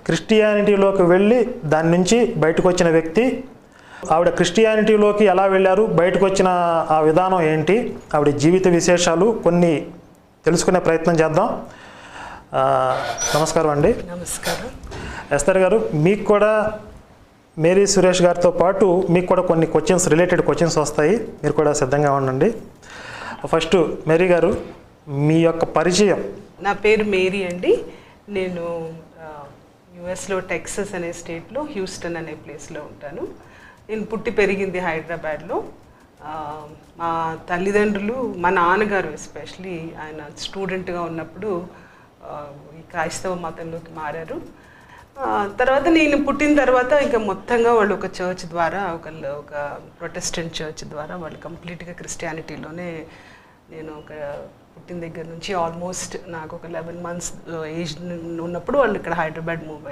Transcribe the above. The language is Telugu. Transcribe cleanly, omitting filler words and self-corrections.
క్రిస్టియానిటీలోకి వెళ్ళి దాని నుంచి బయటకు వచ్చిన వ్యక్తి. ఆవిడ క్రిస్టియానిటీలోకి ఎలా వెళ్ళారు, బయటకు వచ్చిన ఆ విధానం ఏంటి, ఆవిడ జీవిత విశేషాలు కొన్ని తెలుసుకునే ప్రయత్నం చేద్దాం. నమస్కారం అండి. నమస్కారం. ఎస్తర్ గారు, మీకు కూడా మేరీ సురేష్ గారితో పాటు మీకు కూడా కొన్ని రిలేటెడ్ క్వశ్చన్స్ వస్తాయి, మీరు కూడా సిద్ధంగా ఉండండి. ఫస్ట్ మేరీ గారు, మీ యొక్క పరిచయం. నా పేరు మేరీ అండి. నేను యుఎస్లో టెక్సస్ అనే స్టేట్లో హ్యూస్టన్ అనే ప్లేస్లో ఉంటాను. నేను పుట్టి పెరిగింది హైదరాబాద్లో. మా తల్లిదండ్రులు, మా నాన్నగారు ఎస్పెషలీ ఆయన స్టూడెంట్గా ఉన్నప్పుడు ఈ క్రైస్తవ మతంలోకి మారారు. తర్వాత నేను పుట్టిన తర్వాత ఇంకా మొత్తంగా వాళ్ళు ఒక చర్చ్ ద్వారా, ఒక ప్రొటెస్టెంట్ చర్చ్ ద్వారా వాళ్ళు కంప్లీట్గా క్రిస్టియానిటీలోనే, నేను ఒక పుట్టిన దగ్గర నుంచి ఆల్మోస్ట్ నాకు ఒక 11 months ఏజ్ ఉన్నప్పుడు వాళ్ళు ఇక్కడ హైదరాబాద్ మూవ్ అయ్యారు.